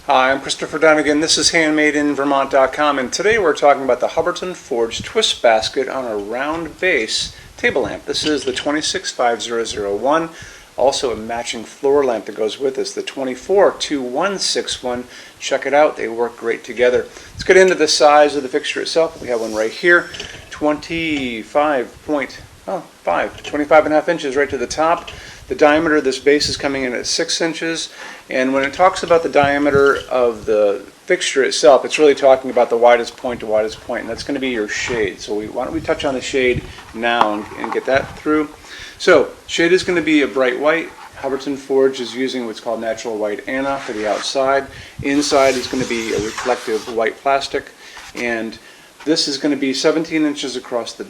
Hi, I'm Christopher Dunnigan. This is HandmadeInVermont.com, and today we're talking about the Hubbardton Forged twist basket on a round base table lamp. This is the 265001, also a matching floor lamp that goes with this, the 242161. Check it out, they work great together. Let's get into the size of the fixture itself. We have one right here, 25.5 inches right to the top. The diameter of this base is coming in at 6 inches, and when it talks about the diameter of the fixture itself, it's really talking about the widest point to widest point, and that's going to be your shade. So why don't we touch on the shade now and get that through. So shade is going to be a bright white. Hubbardton Forge is using what's called natural white Anna for the outside. Inside is going to be a reflective white plastic, and this is going to be 17 inches across the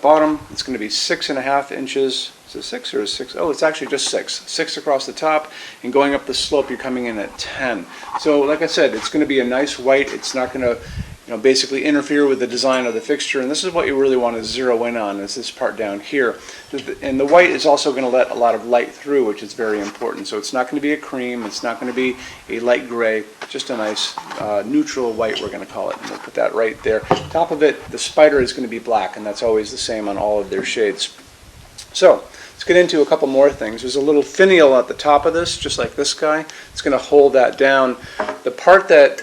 bottom. It's going to be 6.5 inches. Is it 6 or 6? Oh, it's actually just 6. 6 across the top, and going up the slope, you're coming in at 10. So, like I said, it's going to be a nice white. It's not going to, basically interfere with the design of the fixture. And this is what you really want to zero in on, is this part down here. And the white is also going to let a lot of light through, which is very important. So it's not going to be a cream. It's not going to be a light gray. Just a nice neutral white, we're going to call it. And we'll put that right there. Top of it, the spider is going to be black, and that's always the same on all of their shades. So let's get into a couple more things. There's a little finial at the top of this, just like this guy. It's going to hold that down. The part that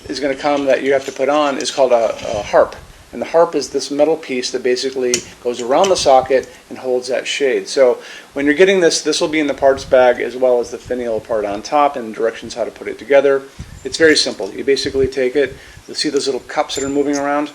is going to come that you have to put on is called a harp. And the harp is this metal piece that basically goes around the socket and holds that shade. So when you're getting this, this will be in the parts bag as well as the finial part on top and directions how to put it together. It's very simple. You basically take it, you'll see those little cups that are moving around.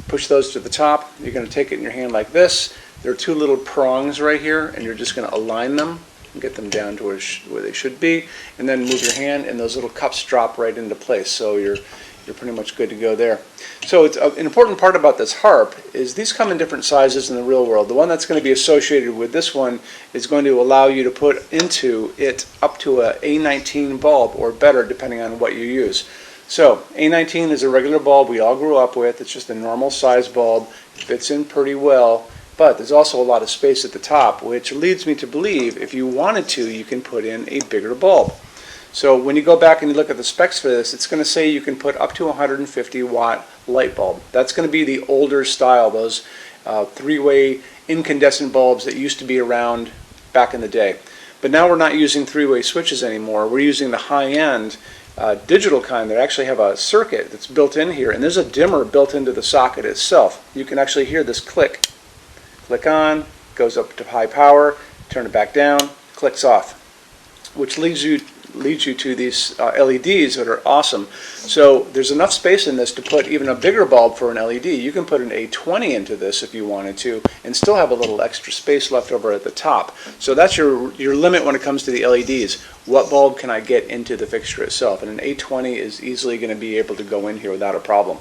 Push those to the top. You're going to take it in your hand like this. There are two little prongs right here, and you're just going to align them and get them down to where they should be, and then move your hand, and those little cups drop right into place. So you're pretty much good to go there. So it's an important part about this harp is these come in different sizes in the real world. The one that's going to be associated with this one is going to allow you to put into it up to a A19 bulb or better, depending on what you use. So A19 is a regular bulb we all grew up with. It's just a normal size bulb. It fits in pretty well. But there's also a lot of space at the top, which leads me to believe if you wanted to, you can put in a bigger bulb. So when you go back and you look at the specs for this, it's going to say you can put up to 150 watt light bulb. That's going to be the older style, those three-way incandescent bulbs that used to be around back in the day. But now we're not using three-way switches anymore. We're using the high-end digital kind that actually have a circuit that's built in here, and there's a dimmer built into the socket itself. You can actually hear this click. Click on, goes up to high power, turn it back down, clicks off, which leads you to these LEDs that are awesome. So there's enough space in this to put even a bigger bulb for an LED. You can put an A20 into this if you wanted to and still have a little extra space left over at the top. So that's your limit when it comes to the LEDs. What bulb can I get into the fixture itself? And an A20 is easily going to be able to go in here without a problem.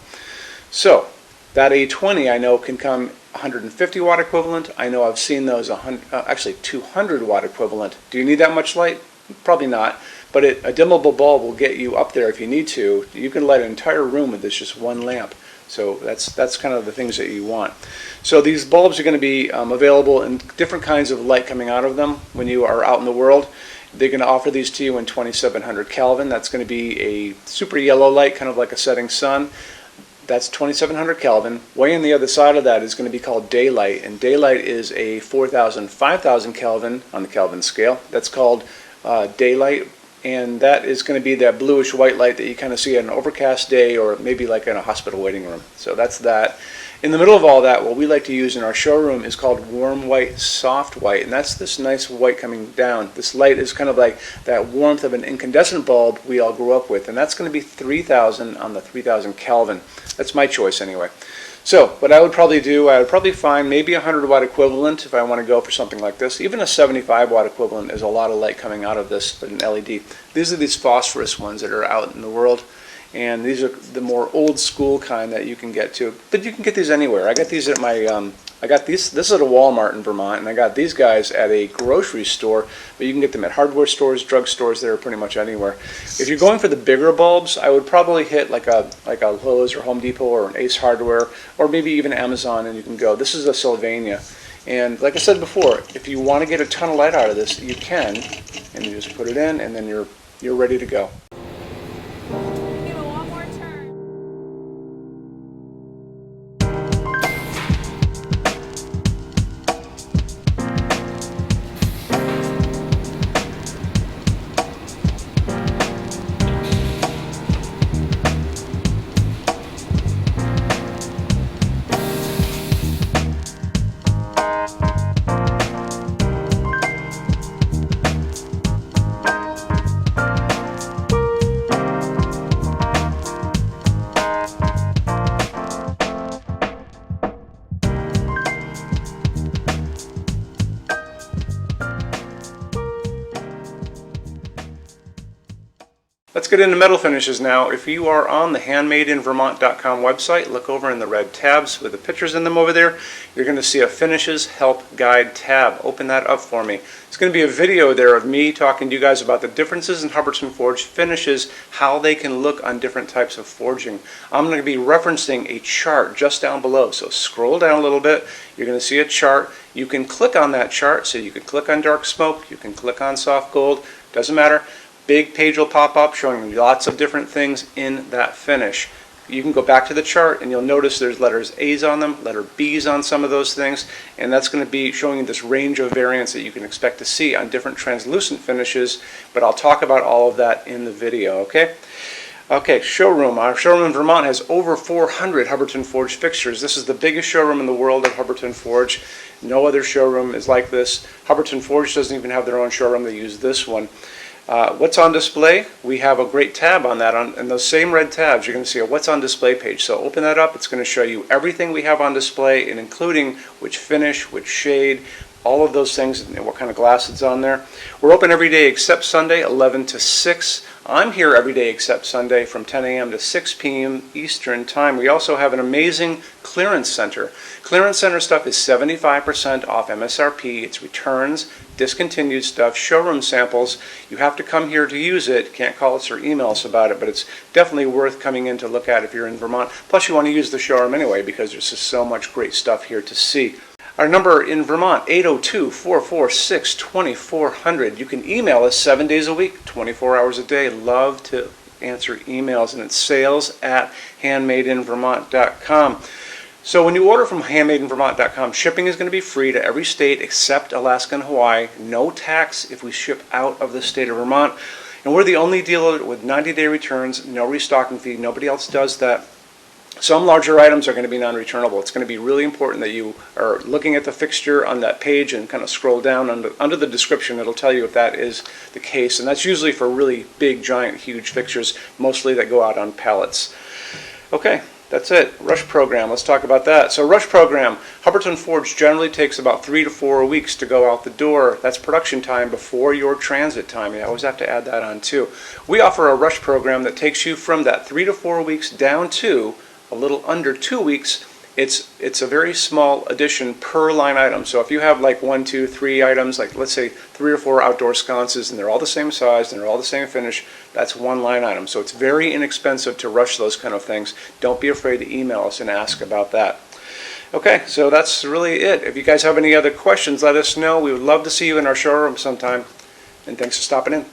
So that A20 I know can come 150 watt equivalent. I know I've seen those actually 200 watt equivalent. Do you need that much light? Probably not, but a dimmable bulb will get you up there if you need to. You can light an entire room with this just one lamp. So that's kind of the things that you want. So these bulbs are going to be available in different kinds of light coming out of them when you are out in the world. They're going to offer these to you in 2700 Kelvin. That's going to be a super yellow light, kind of like a setting sun. That's 2700 Kelvin. Way on the other side of that is going to be called daylight, and daylight is a 4000, 5000 Kelvin on the Kelvin scale. That's called daylight, and that is going to be that bluish white light that you kind of see on an overcast day or maybe like in a hospital waiting room. So that's that. In the middle of all that, what we like to use in our showroom is called warm white, soft white, and that's this nice white coming down. This light is kind of like that warmth of an incandescent bulb we all grew up with, and that's going to be 3000 on the 3000 Kelvin. That's my choice anyway. So what I would probably do, I would probably find maybe a 100 watt equivalent if I want to go for something like this. Even a 75 watt equivalent is a lot of light coming out of this, but an LED. These are these phosphorus ones that are out in the world. And these are the more old school kind that you can get to, but you can get these anywhere. I got these at my, this is at a Walmart in Vermont, and I got these guys at a grocery store, but you can get them at hardware stores, drug stores, they're pretty much anywhere. If you're going for the bigger bulbs, I would probably hit like a Lowe's or Home Depot or an Ace Hardware, or maybe even Amazon, and you can go. This is a Sylvania. And like I said before, if you want to get a ton of light out of this, you can, and you just put it in, and then you're ready to go. Give it one more turn. Let's get into metal finishes now. If you are on the HandmadeInVermont.com website, look over in the red tabs with the pictures in them over there. You're going to see a Finishes Help Guide tab. Open that up for me. It's going to be a video there of me talking to you guys about the differences in Hubbardton Forge finishes, how they can look on different types of forging. I'm going to be referencing a chart just down below. So scroll down a little bit. You're going to see a chart. You can click on that chart. So you can click on dark smoke. You can click on soft gold. Doesn't matter. Big page will pop up showing you lots of different things in that finish. You can go back to the chart and you'll notice there's letters A's on them, letter B's on some of those things, and that's going to be showing you this range of variants that you can expect to see on different translucent finishes, but I'll talk about all of that in the video, okay? Okay, showroom. Our showroom in Vermont has over 400 Hubbardton Forge fixtures. This is the biggest showroom in the world of Hubbardton Forge. No other showroom is like this. Hubbardton Forge doesn't even have their own showroom. They use this one. What's on display? We have a great tab on that. In those same red tabs, you're going to see a What's on Display page. So open that up. It's going to show you everything we have on display, and including which finish, which shade, all of those things, and what kind of glass it's on there. We're open every day except Sunday, 11 to 6. I'm here every day except Sunday from 10 a.m. to 6 p.m. Eastern Time. We also have an amazing clearance center. Clearance center stuff is 75% off MSRP. It's returns, discontinued stuff, showroom samples. You have to come here to use it. Can't call us or email us about it, but it's definitely worth coming in to look at if you're in Vermont. Plus you want to use the showroom anyway because there's just so much great stuff here to see. Our number in Vermont, 802-446-2400. You can email us 7 days a week, 24 hours a day. Love to answer emails, and it's sales@HandmadeInVermont.com. So when you order from HandmadeInVermont.com, shipping is going to be free to every state except Alaska and Hawaii. No tax if we ship out of the state of Vermont. And we're the only dealer with 90-day returns, no restocking fee. Nobody else does that. Some larger items are going to be non-returnable. It's going to be really important that you are looking at the fixture on that page and kind of scroll down under the description. It'll tell you if that is the case. And that's usually for really big, giant, huge fixtures, mostly that go out on pallets. Okay, that's it. Rush program. Let's talk about that. So rush program, Hubbardton Forge generally takes about 3 to 4 weeks to go out the door. That's production time before your transit time. You always have to add that on too. We offer a rush program that takes you from that 3 to 4 weeks down to a little under 2 weeks. It's a very small addition per line item. So if you have like 1, 2, 3 items, like let's say 3 or 4 outdoor sconces, and they're all the same size and they're all the same finish, that's one line item. So it's very inexpensive to rush those kind of things. Don't be afraid to email us and ask about that. Okay, so that's really it. If you guys have any other questions, let us know. We would love to see you in our showroom sometime. And thanks for stopping in.